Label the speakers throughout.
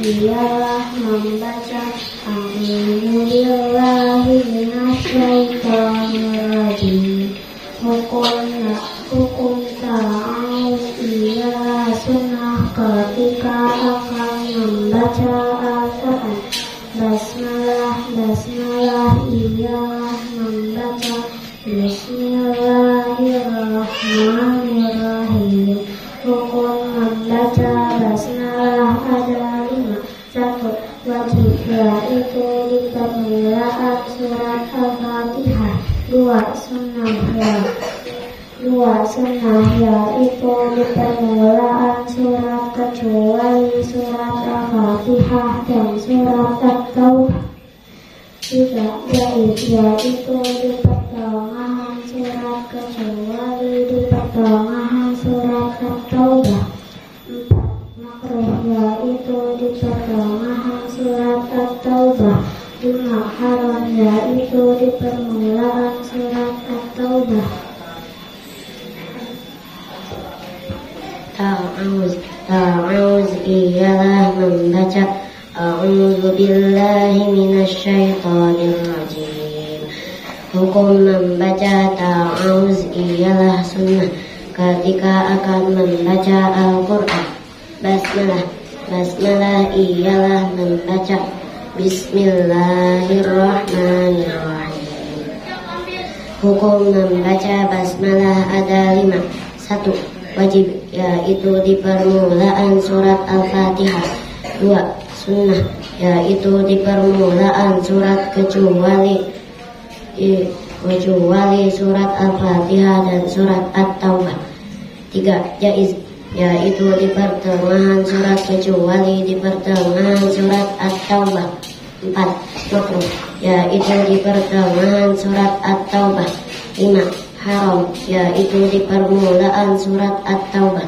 Speaker 1: ialah membaca A'udzubillahi minasyaitonirrajim. Hukum ta'awuz ialah sunnah ketika akan membaca Al-Quran. Basmalah ialah membaca Bismillahirrahmanirrahim. Hukum membaca basmalah ada 5. 1. Wajib, yaitu di permulaan surat Al-Fatihah. 2. Sunnah, yaitu di permulaan surat kecuali surat Al-Fatihah dan surat At-Taubah. 3. Jaiz, yaitu di pertengahan surat kecuali di pertengahan surat At-Taubah. 4. Makruh, yaitu di pertengahan surat At-Taubah. 5. Haram, yaitu di permulaan surat At-Taubah.
Speaker 2: Ta'awuz ialah membaca A'udzubillahi minasyaitonirrajim. Hukum membaca ta'awuz ialah sunnah ketika akan membaca Al-Quran. Basmalah ialah membaca Bismillahirrahmanirrahim. Hukum membaca basmalah ada 5. 1. Wajib, yaitu di permulaan surat Al-Fatihah. 2. Sunnah, yaitu di permulaan surat kecuali surat Al-Fatihah dan surat At-Taubah. 3. Jaiz, yaitu di pertengahan surat kecuali di pertengahan surat At-Taubah. 4. Makruh, yaitu di pertengahan surat At-Taubah. 5. Haram, yaitu di permulaan surat At-Taubah.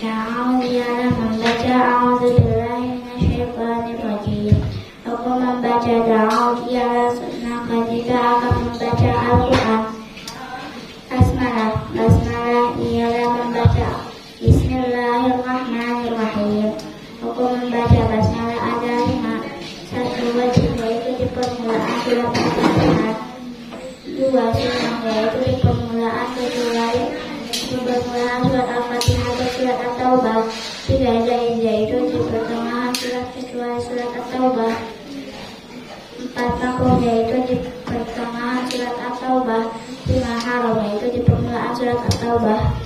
Speaker 1: Ta'awuz ialah membaca A'udzubillahi minasyaitonirrajim. Hukum membaca ta'awuz ialah sunnah ketika akan membaca Al-Quran. Basmalah ialah membaca Bismillahirrahmanirrahim. Hukum membaca basmalah ada 5. 1. Wajib, yaitu di permulaan surat Al-Fatihah. 2. Sunnah, yaitu di permulaan kecuali di permulaan surat Al-Fatihah atau surat At-Taubah. 3. Jaiz, yaitu di pertengahan surat kecuali surat At-Taubah. 4. Makruh, yaitu di pertengahan surat At-Taubah. 5. Haram, yaitu di permulaan surat At-Taubah.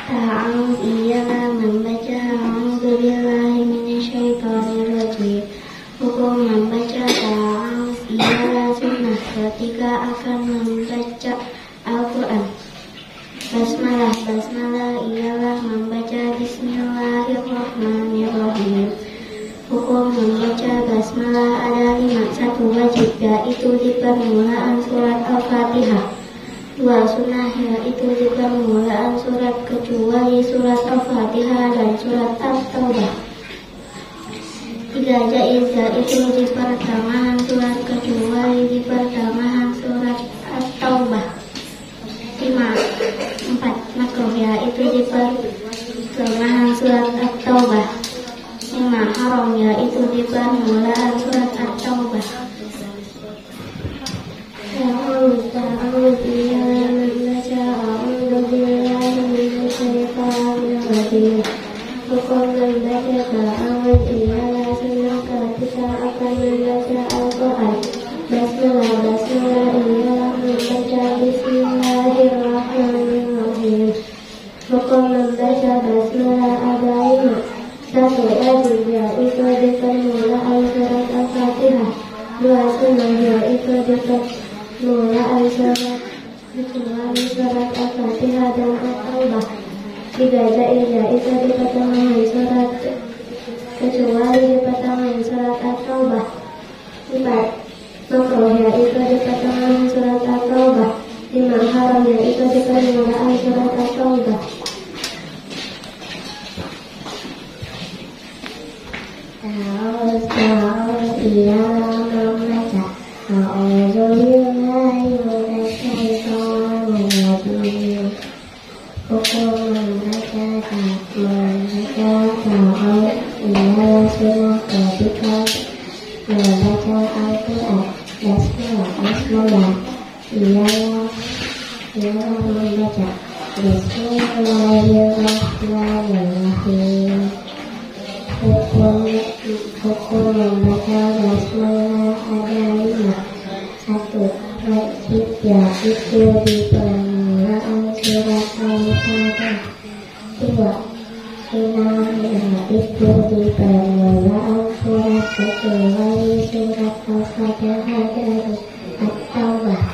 Speaker 1: Ta'awuz ialah membaca A'udzubillahi minasyaitonirrajim. Hukum membaca ta'awuz ialah sunnah ketika akan membaca Al-Quran. Basmalah ialah membaca Bismillahirrahmanirrahim. Hukum membaca basmalah ada 5. 1. Wajib, yaitu di permulaan surat Al-Fatihah. 2. Sunnah, yaitu di permulaan surat kecuali surat Al-Fatihah dan surat At-Taubah. 3. Jaiz, yaitu di pertengahan surat kecuali di pertengahan surat At-Taubah. 4. Makruh, yaitu di pertengahan surat At-Taubah. 5. Haram, yaitu di permulaan surat At-Taubah. Ta'awuz ialah membaca A'udzubillahi minasyaitonirrajim. Hukum membaca ta'awuz ialah sunnah ketika akan membaca Al-Quran. Basmalah ialah membaca Bismillahirrahmanirrahim. Hukum membaca basmalah ada 5. 1. Wajib, yaitu di permulaan surat Al-Fatihah. 2. Sunnah, yaitu di permulaan surat kecuali surat Al-Fatihah dan At-Taubah. 3. Jaiz, yaitu di pertengahan surat kecuali di pertengahan surat At-Taubah. 4. Makruh, yaitu di pertengahan surat At-Taubah. 5. Haram, yaitu di permulaan surat At-Taubah. Ta'awuz ialah membaca A'udzubillahi ialah sunnah ketika membaca Al-Quran. Basmalah ialah membaca Bismillahirrahmanirrahim. Hukum membaca basmalah ada 5. 1. Wajib, yaitu di permulaan surat Al-Fatihah. 2. Sunnah, yaitu di permulaan surat kecuali surat Al-Fatihah dan At-Taubah.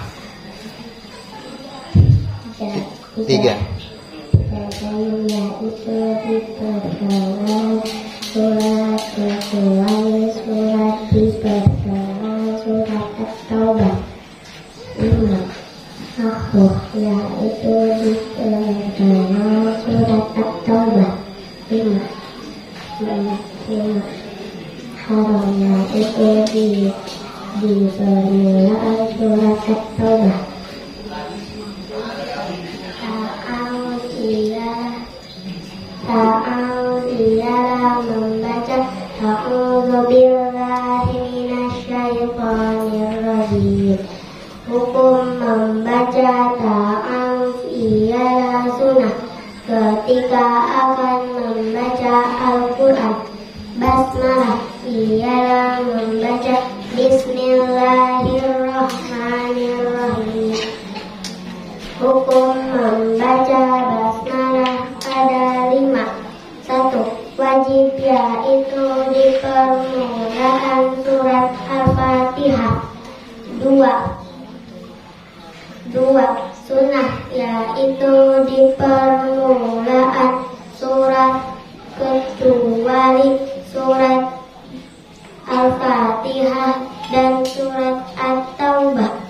Speaker 3: 3.
Speaker 1: Yaitu di permulaan surat kecuali surat di permulaan surat At-Taubah. 5. Makruh, yaitu di permulaan surat At-Taubah. 5. Haram, yaitu di permulaan surat At-Taubah. Ta'awud ialah membaca A'udzubillahi minasyaitonir rajim. Hukum membaca ta'awud ialah sunnah ketika akan membaca Al-Quran. Basmalah ialah membaca Bismillahirrahmanirrahim. Hukum membaca basmalah ada 5. 1. Wajib, yaitu di permulaan surat Al-Fatihah. 2. Sunnah, yaitu di permulaan surat kecuali surat Al-Fatihah dan surat At-Taubah.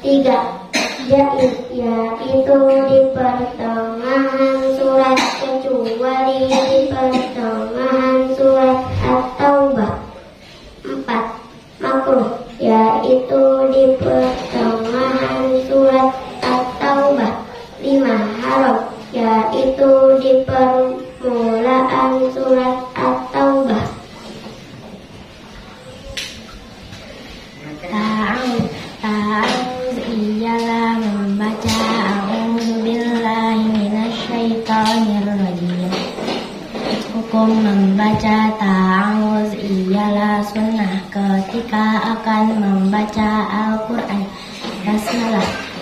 Speaker 1: 3. Jaiz, yaitu di pertengahan surat kecuali di pertengahan surat At-Taubah. 4. Makruh, yaitu di pertengahan surat At-Taubah. 5. Haram, yaitu di permulaan surat At-Taubah. Ta'awud ialah membaca A'udzubillahi minasyaitonir rajim. Hukum membaca ta'awuz ialah sunnah ketika akan membaca Al-Quran.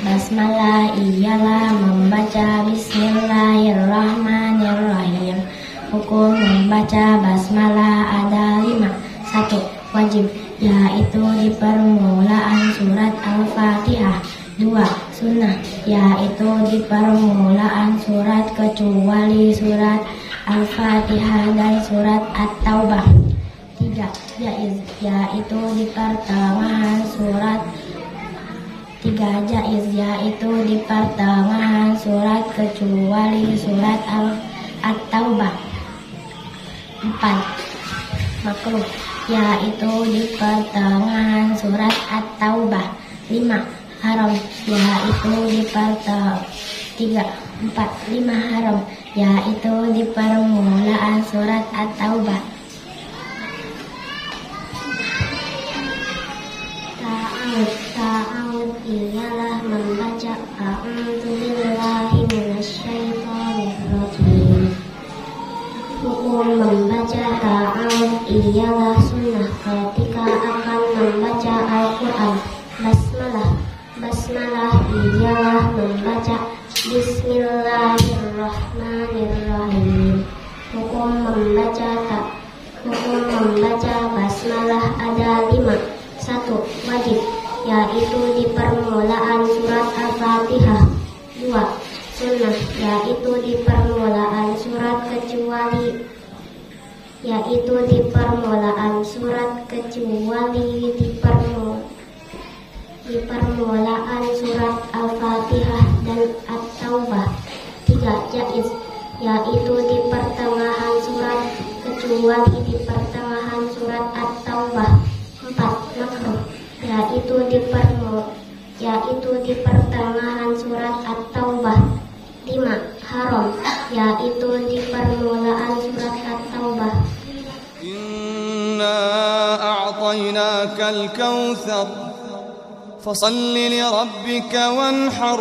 Speaker 1: Basmalah ialah membaca Bismillahirrahmanirrahim. Hukum membaca basmalah ada 5. 1. Wajib, yaitu di permulaan surat Al-Fatihah. 2. Sunnah, yaitu di permulaan surat kecuali surat Al-Fatihah dan surat At-Taubah. 3. Jaiz, yaitu di pertengahan surat 3. Jaiz, yaitu di pertengahan surat kecuali surat At-Taubah. 4. Makruh, yaitu di pertengahan surat At-Taubah. 5. Haram, yaitu di pertengahan 5. Haram, yaitu di permulaan surat At-Taubah. Ta'awud ialah membaca A'udzubillahi minasyaitonir rajim. Hukum membaca ta'awud ialah sunnah ketika akan membaca Al-Quran. Basmalah ialah membaca Bismillahirrahmanirrahim. Hukum membaca basmalah ada 5. 1. Wajib, yaitu di permulaan surat Al-Fatihah. 2. Sunnah, yaitu di permulaan surat kecuali di permulaan surat Al-Fatihah dan At-Taubah. 3. Jaiz, yaitu di pertengahan surat kecuali di pertengahan surat At-Taubah. 4. Makruh, yaitu di pertengahan surat At-Taubah. 5. Haram, yaitu di permulaan surat At-Taubah.
Speaker 4: أعطيناك الكوثر فصل لربك وانحر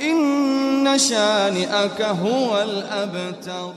Speaker 4: إن شانئك هو الأبتر.